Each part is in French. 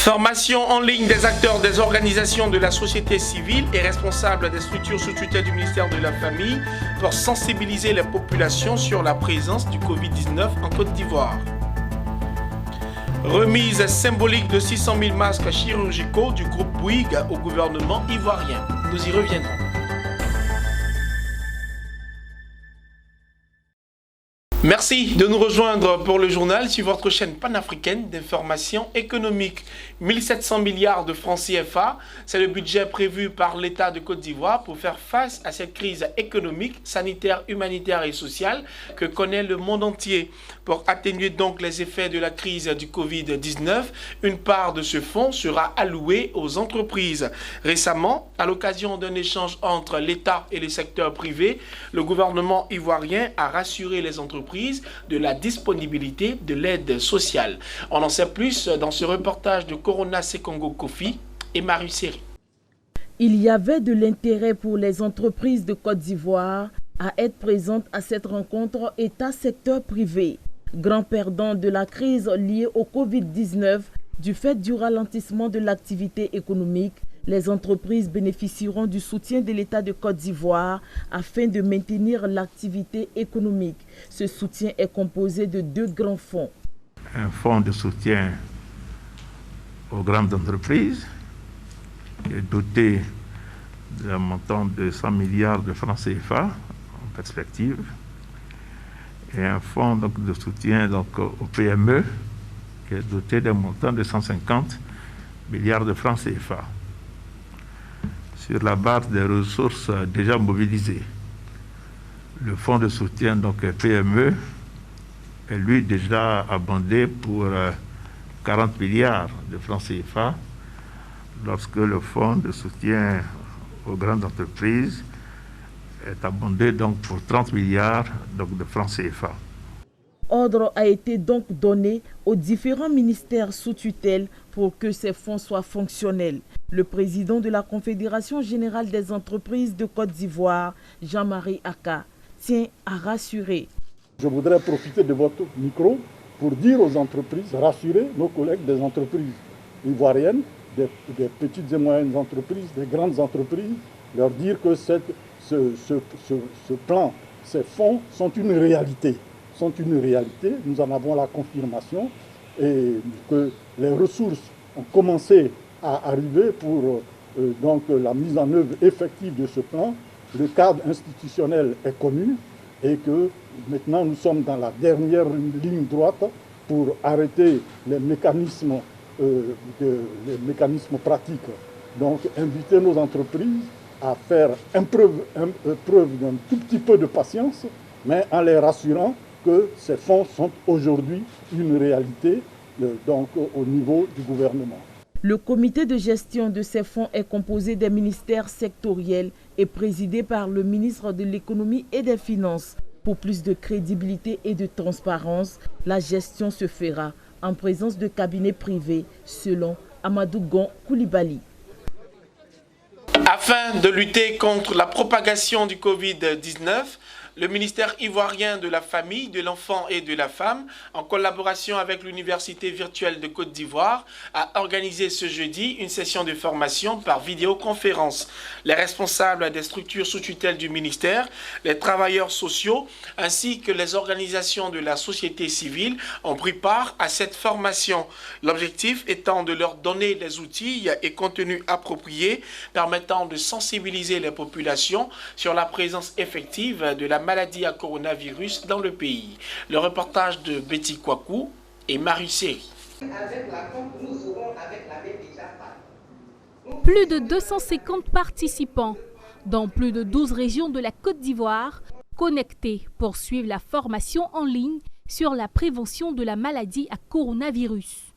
Formation en ligne des acteurs des organisations de la société civile et responsables des structures sous tutelle du ministère de la Famille pour sensibiliser les populations sur la présence du Covid-19 en Côte d'Ivoire. Remise symbolique de 600 000 masques chirurgicaux du groupe Bouygues au gouvernement ivoirien. Nous y reviendrons. Merci de nous rejoindre pour le journal sur votre chaîne panafricaine d'information économique. 1700 milliards de francs CFA, c'est le budget prévu par l'État de Côte d'Ivoire pour faire face à cette crise économique, sanitaire, humanitaire et sociale que connaît le monde entier. Pour atténuer donc les effets de la crise du Covid-19, une part de ce fonds sera allouée aux entreprises. Récemment, à l'occasion d'un échange entre l'État et le secteur privé, le gouvernement ivoirien a rassuré les entreprises de la disponibilité de l'aide sociale. On en sait plus dans ce reportage de Corona Sekongo Kofi et Marie Seri. Il y avait de l'intérêt pour les entreprises de Côte d'Ivoire à être présentes à cette rencontre État-secteur privé. Grand perdant de la crise liée au Covid-19, du fait du ralentissement de l'activité économique, les entreprises bénéficieront du soutien de l'État de Côte d'Ivoire afin de maintenir l'activité économique. Ce soutien est composé de deux grands fonds. Un fonds de soutien aux grandes entreprises qui est doté d'un montant de 100 milliards de francs CFA en perspective, et un fonds donc, de soutien donc, aux PME qui est doté d'un montant de 150 milliards de francs CFA sur la base des ressources déjà mobilisées. Le fonds de soutien donc PME est lui déjà abondé pour 40 milliards de francs CFA, lorsque le fonds de soutien aux grandes entreprises est abondé donc pour 30 milliards donc, de francs CFA. Ordre a été donc donné aux différents ministères sous tutelle pour que ces fonds soient fonctionnels. Le président de la Confédération générale des entreprises de Côte d'Ivoire, Jean-Marie Aka, tient à rassurer. Je voudrais profiter de votre micro pour dire aux entreprises, rassurer nos collègues des entreprises ivoiriennes, des petites et moyennes entreprises, des grandes entreprises, leur dire que ce plan, ces fonds sont une réalité. Nous en avons la confirmation et que les ressources ont commencé à arriver pour donc la mise en œuvre effective de ce plan. Le cadre institutionnel est connu et que maintenant nous sommes dans la dernière ligne droite pour arrêter les mécanismes pratiques. Donc inviter nos entreprises à faire preuve d'un tout petit peu de patience, mais en les rassurant que ces fonds sont aujourd'hui une réalité donc, au niveau du gouvernement. Le comité de gestion de ces fonds est composé des ministères sectoriels et présidé par le ministre de l'Économie et des Finances. Pour plus de crédibilité et de transparence, la gestion se fera en présence de cabinets privés, selon Amadou Gon Koulibaly. Afin de lutter contre la propagation du Covid-19, le ministère ivoirien de la Famille, de l'Enfant et de la Femme, en collaboration avec l'Université virtuelle de Côte d'Ivoire, a organisé ce jeudi une session de formation par vidéoconférence. Les responsables des structures sous tutelle du ministère, les travailleurs sociaux, ainsi que les organisations de la société civile ont pris part à cette formation. L'objectif étant de leur donner des outils et contenus appropriés permettant de sensibiliser les populations sur la présence effective de la maladie à coronavirus dans le pays. Le reportage de Betty Kwaku et Marie Seri. Plus de 250 participants dans plus de 12 régions de la Côte d'Ivoire connectés pour suivre la formation en ligne sur la prévention de la maladie à coronavirus.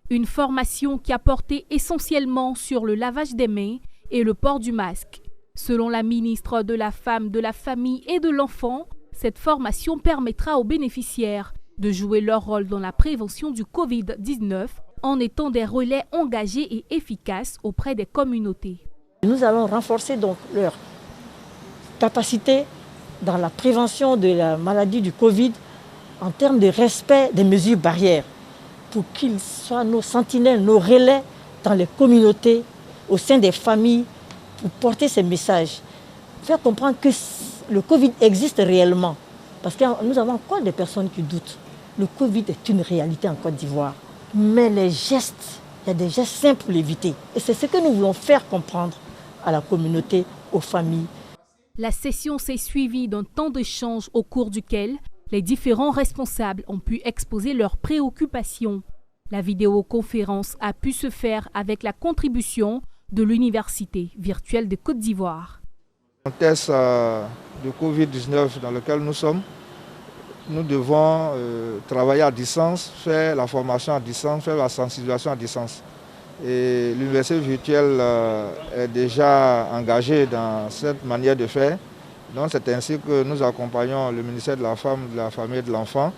Une formation qui a porté essentiellement sur le lavage des mains et le port du masque. Selon la ministre de la Femme, de la Famille et de l'Enfant, cette formation permettra aux bénéficiaires de jouer leur rôle dans la prévention du Covid-19 en étant des relais engagés et efficaces auprès des communautés. Nous allons renforcer donc leur capacité dans la prévention de la maladie du Covid en termes de respect des mesures barrières pour qu'ils soient nos sentinelles, nos relais dans les communautés, au sein des familles, pour porter ces messages. Faire comprendre que le Covid existe réellement. Parce que nous avons encore des personnes qui doutent. Le Covid est une réalité en Côte d'Ivoire. Mais les gestes, il y a des gestes simples pour l'éviter. Et c'est ce que nous voulons faire comprendre à la communauté, aux familles. La session s'est suivie d'un temps d'échange au cours duquel les différents responsables ont pu exposer leurs préoccupations. La vidéoconférence a pu se faire avec la contribution de l'Université virtuelle de Côte d'Ivoire. Le contexte de Covid-19 dans lequel nous sommes, nous devons travailler à distance, faire la formation à distance, faire la sensibilisation à distance. Et l'université virtuelle est déjà engagée dans cette manière de faire. Donc c'est ainsi que nous accompagnons le ministère de la Femme, de la Famille et de l'Enfant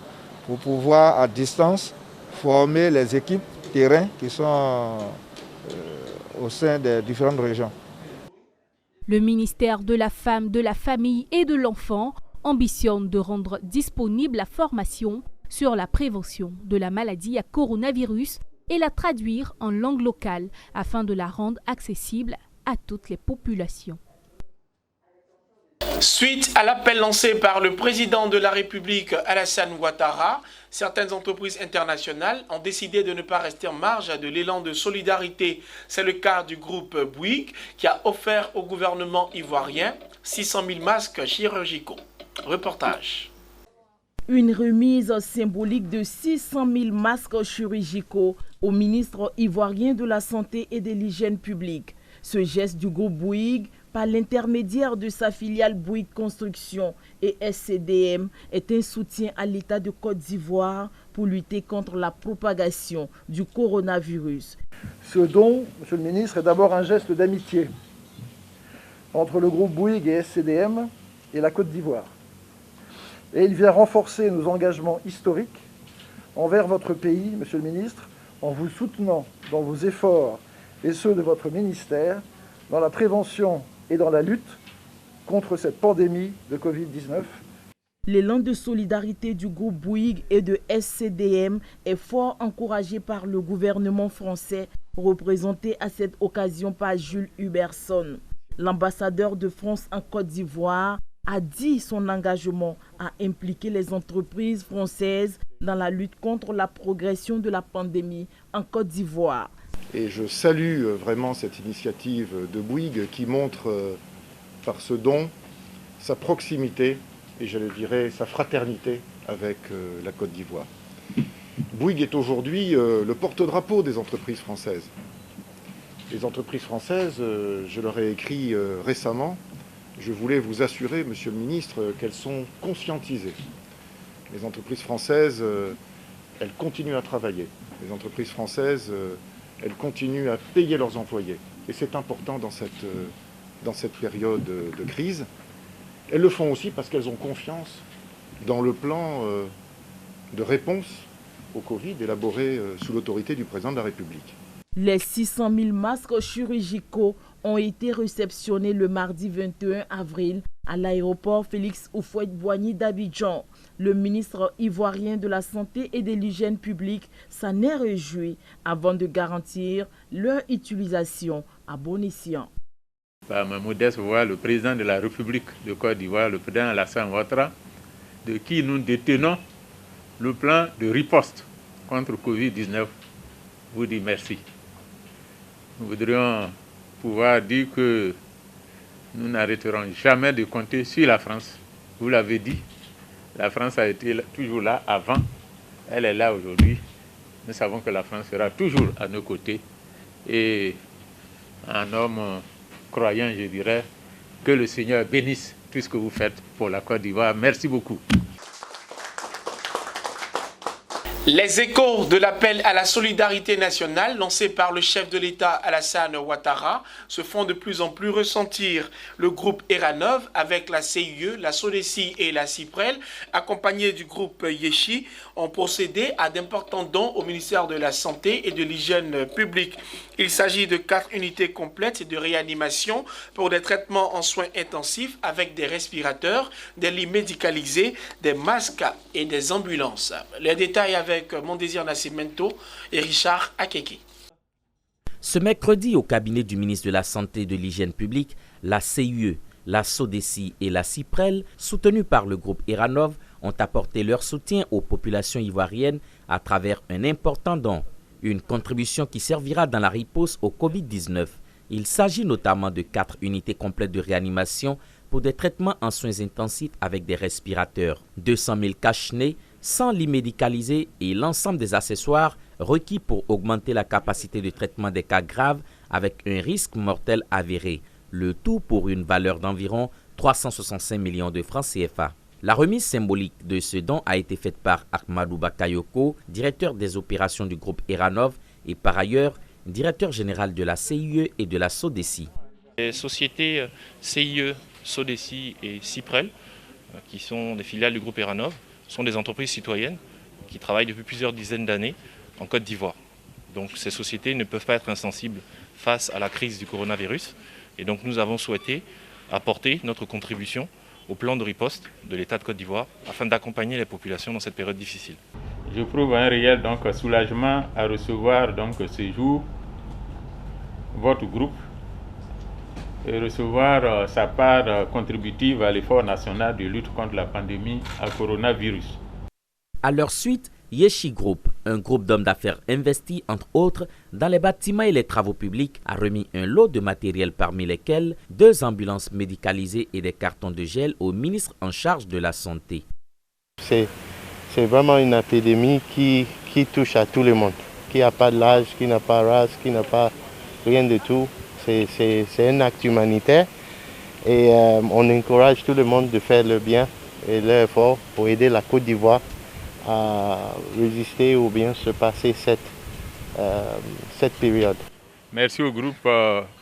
pour pouvoir à distance former les équipes terrain qui sont au sein des différentes régions. Le ministère de la Femme, de la Famille et de l'Enfant ambitionne de rendre disponible la formation sur la prévention de la maladie à coronavirus et la traduire en langue locale afin de la rendre accessible à toutes les populations. Suite à l'appel lancé par le président de la République, Alassane Ouattara, certaines entreprises internationales ont décidé de ne pas rester en marge de l'élan de solidarité. C'est le cas du groupe Bouygues qui a offert au gouvernement ivoirien 600 000 masques chirurgicaux. Reportage. Une remise symbolique de 600 000 masques chirurgicaux au ministre ivoirien de la Santé et de l'Hygiène publique. Ce geste du groupe Bouygues, par l'intermédiaire de sa filiale Bouygues Construction et SCDM, est un soutien à l'État de Côte d'Ivoire pour lutter contre la propagation du coronavirus. Ce don, Monsieur le ministre, est d'abord un geste d'amitié entre le groupe Bouygues et SCDM et la Côte d'Ivoire. Et il vient renforcer nos engagements historiques envers votre pays, Monsieur le ministre, en vous soutenant dans vos efforts et ceux de votre ministère dans la prévention et dans la lutte contre cette pandémie de Covid-19. L'élan de solidarité du groupe Bouygues et de SCDM est fort encouragé par le gouvernement français, représenté à cette occasion par Jules Huberson. L'ambassadeur de France en Côte d'Ivoire a dit son engagement à impliquer les entreprises françaises dans la lutte contre la progression de la pandémie en Côte d'Ivoire. Et je salue vraiment cette initiative de Bouygues qui montre par ce don sa proximité et je le dirais sa fraternité avec la Côte d'Ivoire. Bouygues est aujourd'hui le porte-drapeau des entreprises françaises. Les entreprises françaises, je leur ai écrit récemment, je voulais vous assurer, Monsieur le Ministre, qu'elles sont conscientisées. Les entreprises françaises, elles continuent à travailler. Les entreprises françaises, elles continuent à payer leurs employés. Et c'est important dans cette période de crise. Elles le font aussi parce qu'elles ont confiance dans le plan de réponse au Covid élaboré sous l'autorité du président de la République. Les 600 000 masques chirurgicaux ont été réceptionnés le mardi 21 avril à l'aéroport Félix Houphouët-Boigny d'Abidjan. Le ministre ivoirien de la Santé et de l'Hygiène publique s'en est réjoui avant de garantir leur utilisation à bon escient. Par ma modeste voix, le président de la République de Côte d'Ivoire, le président Alassane Ouattara, de qui nous détenons le plan de riposte contre Covid-19, vous dit merci. Nous voudrions pouvoir dire que nous n'arrêterons jamais de compter sur la France. Vous l'avez dit, la France a été toujours là avant, elle est là aujourd'hui. Nous savons que la France sera toujours à nos côtés. Et un homme croyant, je dirais, que le Seigneur bénisse tout ce que vous faites pour la Côte d'Ivoire. Merci beaucoup. Les échos de l'appel à la solidarité nationale lancé par le chef de l'État Alassane Ouattara se font de plus en plus ressentir. Le groupe Eranov, avec la CIE, la SODECI et la CIPREL, accompagnés du groupe Yeshi, ont procédé à d'importants dons au ministère de la Santé et de l'Hygiène publique. Il s'agit de 4 unités complètes de réanimation pour des traitements en soins intensifs avec des respirateurs, des lits médicalisés, des masques et des ambulances. Les détails avec Mon Désir Nascimento et Richard Akeki. Ce mercredi, au cabinet du ministre de la Santé et de l'Hygiène publique, la CIE, la SODECI et la CIPREL, soutenues par le groupe Iranov, ont apporté leur soutien aux populations ivoiriennes à travers un important don. Une contribution qui servira dans la riposte au Covid-19. Il s'agit notamment de 4 unités complètes de réanimation pour des traitements en soins intensifs avec des respirateurs, 200 000 cache-nez, 100 lits médicalisés et l'ensemble des accessoires requis pour augmenter la capacité de traitement des cas graves avec un risque mortel avéré. Le tout pour une valeur d'environ 365 millions de francs CFA. La remise symbolique de ce don a été faite par Ahmadou Bakayoko, directeur des opérations du groupe Iranov et par ailleurs directeur général de la CIE et de la SODECI. Les sociétés CIE, SODECI et CIPREL, qui sont des filiales du groupe Iranov, sont des entreprises citoyennes qui travaillent depuis plusieurs dizaines d'années en Côte d'Ivoire. Donc ces sociétés ne peuvent pas être insensibles face à la crise du coronavirus. Et donc nous avons souhaité apporter notre contribution au plan de riposte de l'État de Côte d'Ivoire afin d'accompagner les populations dans cette période difficile. J'éprouve un réel soulagement à recevoir ce jour votre groupe et recevoir sa part contributive à l'effort national de lutte contre la pandémie à coronavirus. À leur suite, Yeshi Group, un groupe d'hommes d'affaires investis entre autres dans les bâtiments et les travaux publics, a remis un lot de matériel parmi lesquels 2 ambulances médicalisées et des cartons de gel au ministre en charge de la Santé. C'est vraiment une épidémie qui touche à tout le monde, qui n'a pas d'âge, qui n'a pas de race, qui n'a pas rien de tout. C'est un acte humanitaire et on encourage tout le monde de faire le bien et l'effort pour aider la Côte d'Ivoire à résister ou bien se passer cette période. Merci au groupe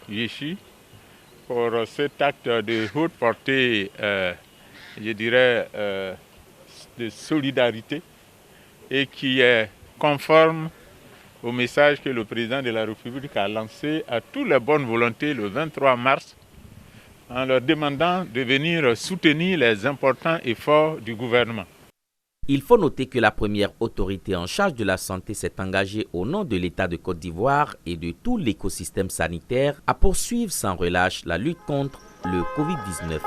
Yeshi pour cet acte de haute portée, je dirais, de solidarité et qui est conforme au message que le président de la République a lancé à toutes les bonnes volontés le 23 mars en leur demandant de venir soutenir les importants efforts du gouvernement. Il faut noter que la première autorité en charge de la santé s'est engagée au nom de l'État de Côte d'Ivoire et de tout l'écosystème sanitaire à poursuivre sans relâche la lutte contre le Covid-19.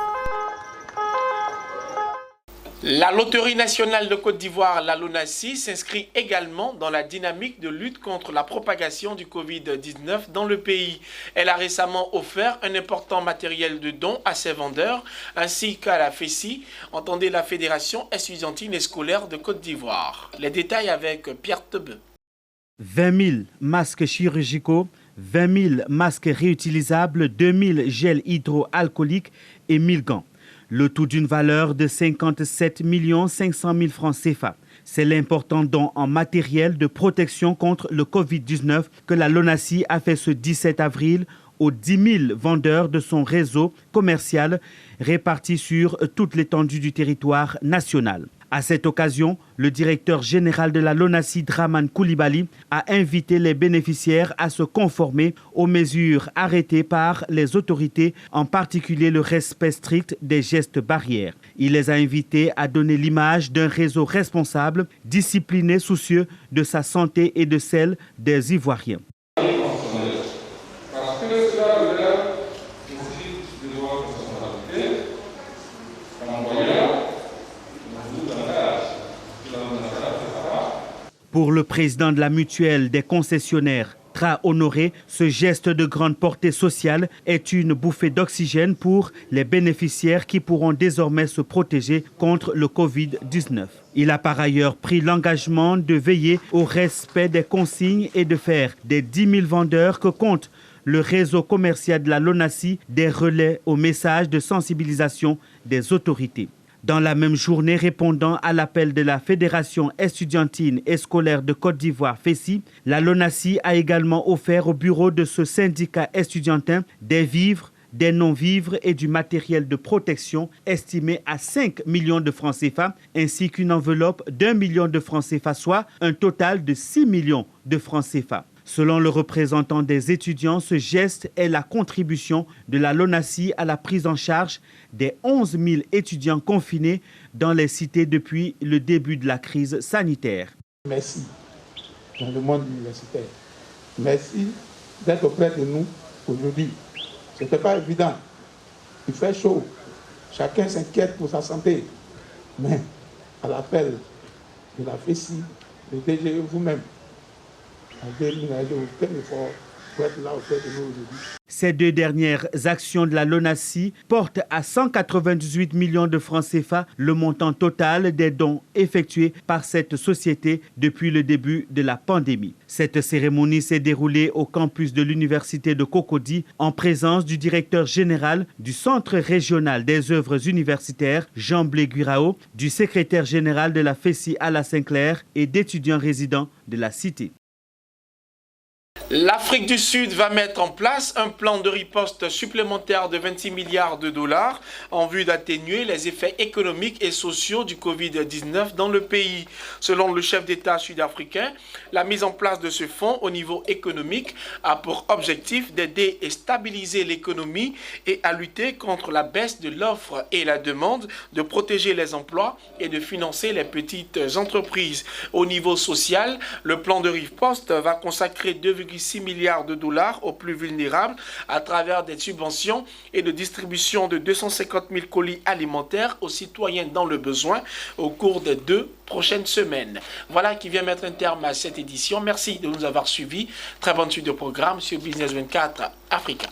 La Loterie nationale de Côte d'Ivoire, la LONASI, s'inscrit également dans la dynamique de lutte contre la propagation du Covid-19 dans le pays. Elle a récemment offert un important matériel de dons à ses vendeurs, ainsi qu'à la FESI, entendez la Fédération estudiantine et scolaire de Côte d'Ivoire. Les détails avec Pierre Tebeu. 20 000 masques chirurgicaux, 20 000 masques réutilisables, 2 000 gels hydroalcooliques et 1 000 gants. Le tout d'une valeur de 57 500 000 francs CFA. C'est l'important don en matériel de protection contre le Covid-19 que la LONASI a fait ce 17 avril aux 10 000 vendeurs de son réseau commercial répartis sur toute l'étendue du territoire national. À cette occasion, le directeur général de la LONASI, Draman Koulibaly, a invité les bénéficiaires à se conformer aux mesures arrêtées par les autorités, en particulier le respect strict des gestes barrières. Il les a invités à donner l'image d'un réseau responsable, discipliné, soucieux de sa santé et de celle des Ivoiriens. Pour le président de la mutuelle des concessionnaires, Tra Honoré, ce geste de grande portée sociale est une bouffée d'oxygène pour les bénéficiaires qui pourront désormais se protéger contre le Covid-19. Il a par ailleurs pris l'engagement de veiller au respect des consignes et de faire des 10 000 vendeurs que compte le réseau commercial de la LONASI des relais aux messages de sensibilisation des autorités. Dans la même journée, répondant à l'appel de la Fédération estudiantine et scolaire de Côte d'Ivoire, FESI, la LONASI a également offert au bureau de ce syndicat estudiantin des vivres, des non-vivres et du matériel de protection estimé à 5 millions de francs CFA, ainsi qu'une enveloppe d'1 million de francs CFA, soit un total de 6 millions de francs CFA. Selon le représentant des étudiants, ce geste est la contribution de la LONASI à la prise en charge des 11 000 étudiants confinés dans les cités depuis le début de la crise sanitaire. Merci dans le monde universitaire. Merci d'être auprès de nous aujourd'hui. Ce n'était pas évident. Il fait chaud. Chacun s'inquiète pour sa santé. Mais à l'appel de la FESI, le DG vous-même, avez ménagé aucun effort pour être là auprès de nous aujourd'hui. Ces 2 dernières actions de la LONASI portent à 198 millions de francs CFA le montant total des dons effectués par cette société depuis le début de la pandémie. Cette cérémonie s'est déroulée au campus de l'université de Cocody en présence du directeur général du Centre régional des œuvres universitaires, Jean Blé-Guirao, du secrétaire général de la FESI Alla Sinclair et d'étudiants résidents de la cité. L'Afrique du Sud va mettre en place un plan de riposte supplémentaire de 26 milliards de dollars en vue d'atténuer les effets économiques et sociaux du Covid-19 dans le pays. Selon le chef d'État sud-africain, la mise en place de ce fonds au niveau économique a pour objectif d'aider et stabiliser l'économie et à lutter contre la baisse de l'offre et la demande, de protéger les emplois et de financer les petites entreprises. Au niveau social, le plan de riposte va consacrer 2,6 milliards de dollars aux plus vulnérables à travers des subventions et de distribution de 250 000 colis alimentaires aux citoyens dans le besoin au cours des 2 prochaines semaines. Voilà qui vient mettre un terme à cette édition. Merci de nous avoir suivis. Très bonne suite de programme sur Business 24 Africa.